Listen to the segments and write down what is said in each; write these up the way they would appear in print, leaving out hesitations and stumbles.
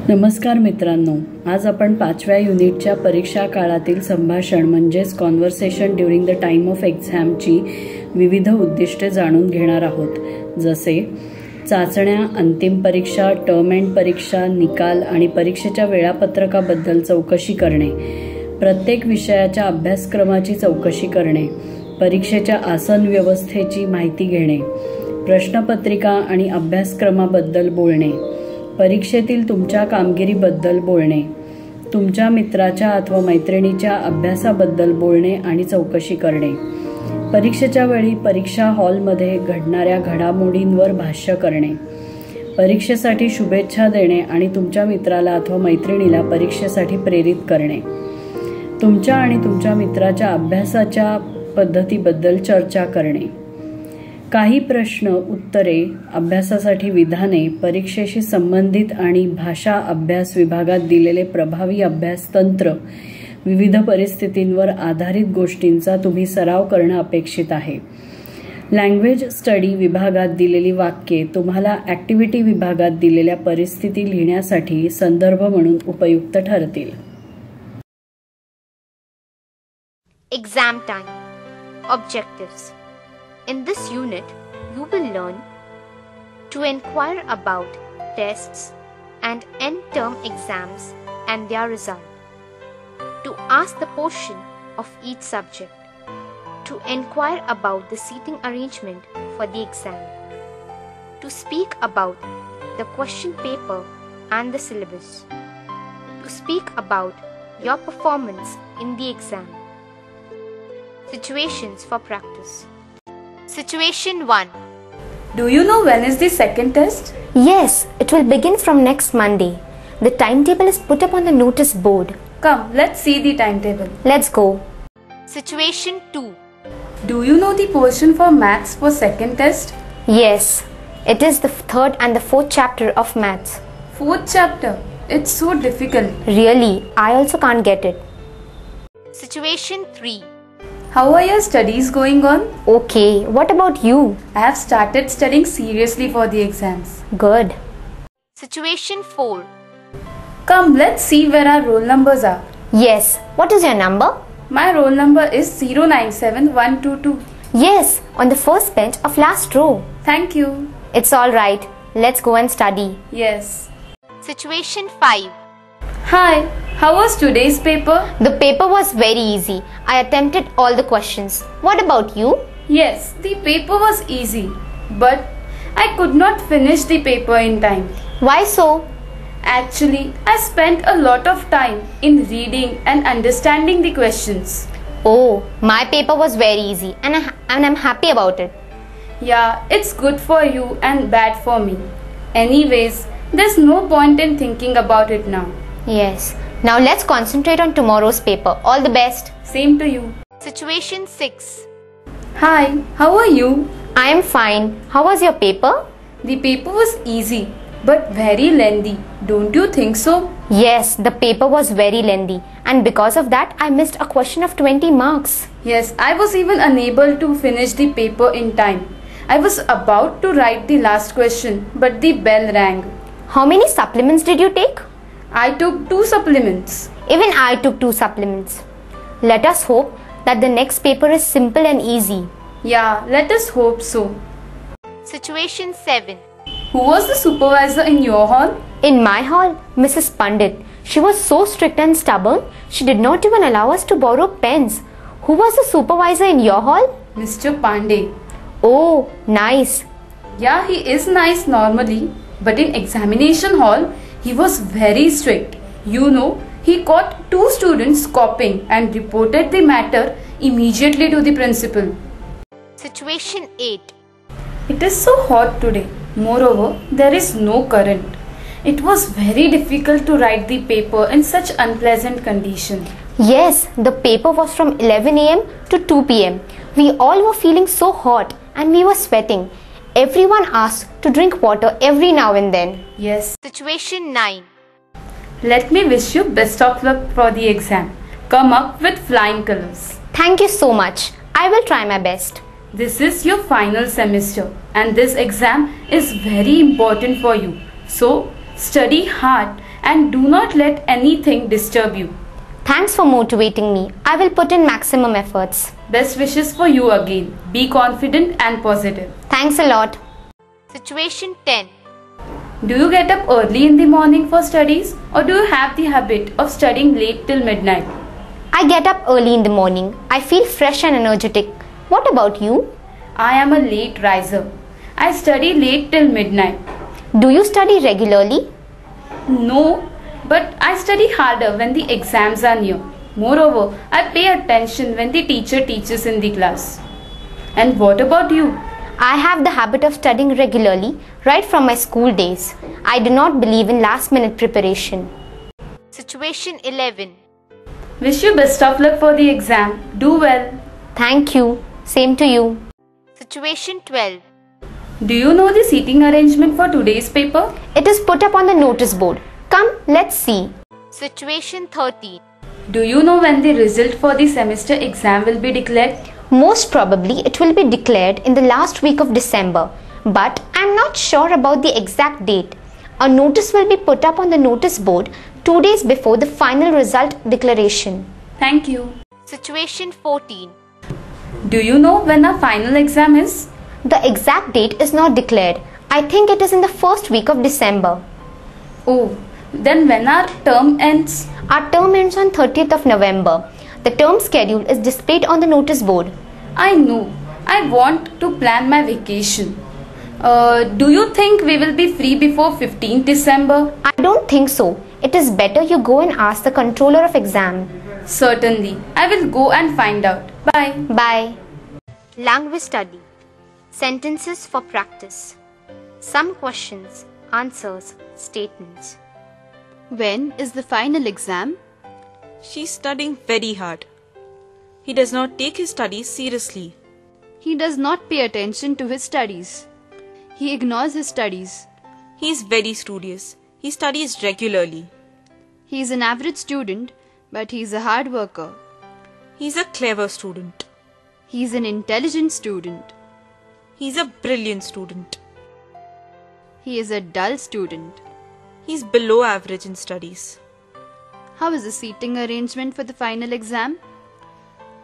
नमस्कार मित्रांनो, आज आपण 5व्या युनिटच्या परीक्षा काळातील संभाषण म्हणजेच conversation during the time of एक्झामची विविध उद्दिष्टे जाणून घेणार आहोत. जसे चाचण्या, अंतिम परीक्षा, टर्म एंड परीक्षा, निकाल आणि परीक्षेच्या वेळापत्रकाबद्दल चौकशी करणे, प्रत्येक विषयाच्या अभ्यासक्रमाची चौकशी करणे, परीक्षेच्या आसन व्यवस्थेची माहिती घेणे, प्रश्नपत्रिका आणि अभ्यासक्रमाबद्दल बोलणे, परीक्षेतील तुमच्या कामगिरीबद्दल बोलणे, तुमच्या मित्राच्या अथवा मैत्रिणीच्या अभ्यासाबद्दल बोलणे आणि चौकशी करणे, परीक्षेच्या वेळी परीक्षा हॉलमध्ये घडणाऱ्या घडामोडींवर भाष्य करणे, परीक्षेसाठी शुभेच्छा देणे आणि तुमच्या मित्राला अथवा मैत्रिणीला परीक्षेसाठी प्रेरित करणे, तुमच्या आणि तुमच्या मित्राच्या अभ्यासाच्या पद्धतीबद्दल चर्चा करणे, काही प्रश्न उत्तरे, अभ्यासासाठी विधाने, परीक्षेशी संबंधित आणि भाषा अभ्यास विभागात दिलेले प्रभावी अभ्यास तंत्र, विविध परिस्थितींवर आधारित गोष्टींचा तुम्ही सराव करणं अपेक्षित आहे. लँग्वेज स्टडी विभागात दिलेली वाक्ये तुम्हाला ॲक्टिव्हिटी विभागात दिलेल्या परिस्थिती लिहिण्यासाठी संदर्भ म्हणून उपयुक्त ठरतील. Exam time. Objectives. In this unit, you will learn to inquire about tests and end-term exams and their result, to ask the portion of each subject, to inquire about the seating arrangement for the exam, to speak about the question paper and the syllabus, to speak about your performance in the exam. Situations for practice. Situation 1. Do you know when is the second test? Yes, it will begin from next Monday. The timetable is put up on the notice board. Come, let's see the timetable. Let's go. Situation 2. Do you know the portion for maths for second test? Yes, it is the third and the fourth chapter of maths. Fourth chapter? It's so difficult. Really, I also can't get it. Situation 3. How are your studies going on? Okay, what about you? I have started studying seriously for the exams. Good. Situation 4. Come, let's see where our roll numbers are. Yes, what is your number? My roll number is 097122. Yes, on the first bench of last row. Thank you. It's all right. Let's go and study. Yes. Situation 5. Hi, how was today's paper? The paper was very easy. I attempted all the questions. What about you? Yes, the paper was easy, but I could not finish the paper in time. Why so? Actually, I spent a lot of time in reading and understanding the questions. Oh, my paper was very easy and I'm happy about it. Yeah, it's good for you and bad for me. Anyways, there's no point in thinking about it now. Yes. Now let's concentrate on tomorrow's paper. All the best. Same to you. Situation 6. Hi, how are you? I am fine. How was your paper? The paper was easy, but very lengthy. Don't you think so? Yes, the paper was very lengthy. And because of that, I missed a question of 20 marks. Yes, I was even unable to finish the paper in time. I was about to write the last question, but the bell rang. How many supplements did you take? I took 2 supplements. Even I took 2 supplements. Let us hope that the next paper is simple and easy. Yeah, let us hope so. Situation 7. Who was the supervisor in your hall? In my hall, Mrs. Pandit. She was so strict and stubborn, she did not even allow us to borrow pens. Who was the supervisor in your hall? Mr. Pandey. Oh, nice. Yeah, he is nice normally, but in examination hall, he was very strict. You know, he caught 2 students copying and reported the matter immediately to the principal. Situation 8. It is so hot today. Moreover, there is no current. It was very difficult to write the paper in such unpleasant condition. Yes, the paper was from 11 a.m. to 2 p.m. We all were feeling so hot and we were sweating. Everyone asked to drink water every now and then. Yes. Situation 9. Let me wish you best of luck for the exam. Come up with flying colors. Thank you so much. I will try my best. This is your final semester and this exam is very important for you. So, study hard and do not let anything disturb you. Thanks for motivating me. I will put in maximum efforts. Best wishes for you again. Be confident and positive. Thanks a lot. Situation 10. Do you get up early in the morning for studies, or do you have the habit of studying late till midnight? I get up early in the morning. I feel fresh and energetic. What about you? I am a late riser. I study late till midnight. Do you study regularly? No, but I study harder when the exams are near. Moreover, I pay attention when the teacher teaches in the class. And what about you? I have the habit of studying regularly right from my school days. I do not believe in last minute preparation. Situation 11. Wish you best of luck for the exam. Do well. Thank you. Same to you. Situation 12. Do you know the seating arrangement for today's paper? It is put up on the notice board. Come, let's see. Situation 13. Do you know when the result for the semester exam will be declared? Most probably it will be declared in the last week of December, but I am not sure about the exact date. A notice will be put up on the notice board 2 days before the final result declaration. Thank you. Situation 14. Do you know when our final exam is? The exact date is not declared. I think it is in the first week of December. Oh, then when our term ends? Our term ends on 30th of November. The term schedule is displayed on the notice board. I know. I want to plan my vacation. Do you think we will be free before 15th December? I don't think so. It is better you go and ask the controller of exam. Certainly. I will go and find out. Bye. Bye. Language study. Sentences for practice. Some questions, answers, statements. When is the final exam? She's studying very hard. He does not take his studies seriously. He does not pay attention to his studies. He ignores his studies. He is very studious. He studies regularly. He is an average student, but he is a hard worker. He is a clever student. He is an intelligent student. He is a brilliant student. He is a dull student. He is below average in studies. How is the seating arrangement for the final exam?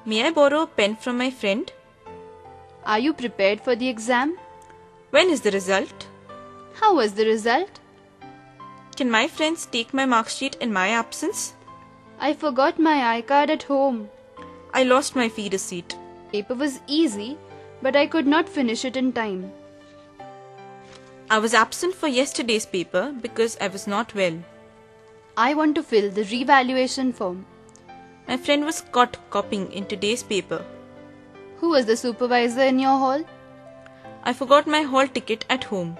May I borrow a pen from my friend? Are you prepared for the exam? When is the result? How was the result? Can my friends take my mark sheet in my absence? I forgot my iCard at home. I lost my fee receipt. Paper was easy, but I could not finish it in time. I was absent for yesterday's paper because I was not well. I want to fill the revaluation form. My friend was caught copying in today's paper. Who was the supervisor in your hall? I forgot my hall ticket at home.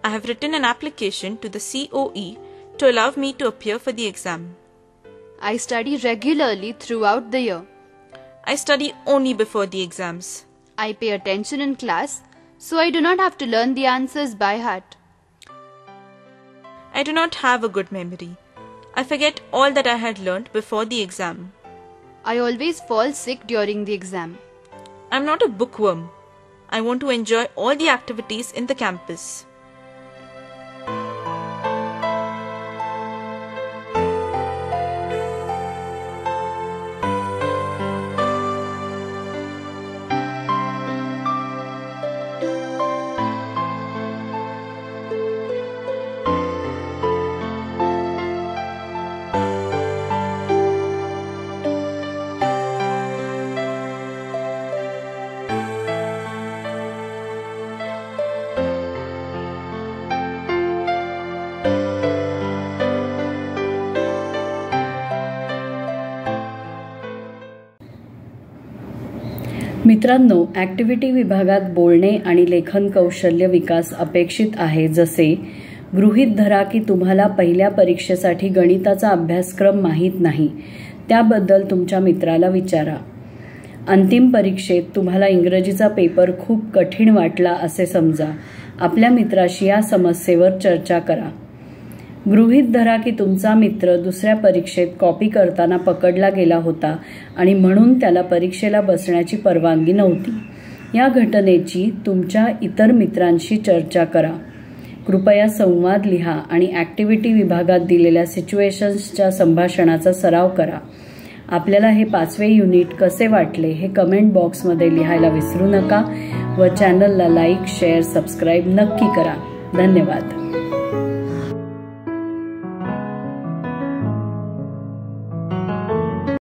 I have written an application to the COE to allow me to appear for the exam. I study regularly throughout the year. I study only before the exams. I pay attention in class, so I do not have to learn the answers by heart. I do not have a good memory. I forget all that I had learned before the exam. I always fall sick during the exam. I am not a bookworm. I want to enjoy all the activities in the campus. मित्रांनो, activity विभागात बोलणे आणि लेखन कौशल्य विकास अपेक्षित आहे. जसे गृहीत धरा की तुम्हाला पहिल्या परीक्षेसाठी गणिताचा अभ्यासक्रम माहीत नाही. त्याबद्दल तुमच्या मित्राला विचारा. अंतिम परीक्षेत तुम्हाला इंग्रजीचा पेपर खूप कठीण वाटला असे समजा. आपल्या मित्राशी या समस्येवर चर्चा करा. गृहीत धरा की तुमचा मित्र दुसऱ्या परीक्षेत कॉपी करताना पकडला गेला होता आणि म्हणून त्याला परीक्षेला बसण्याची परवानगी नव्हती. या घटनेची तुमच्या इतर मित्रांशी चर्चा करा. कृपया संवाद लिहा आणि ॲक्टिव्हिटी विभागात दिलेल्या सिच्युएशन्सच्या संभाषणाचा सराव करा. आपल्याला हे 5वे युनिट कसे वाटले हे कमेंट बॉक्समध्ये लिहायला विसरू नका व चॅनलला लाईक, शेअर, सबस्क्राईब नक्की करा. धन्यवाद.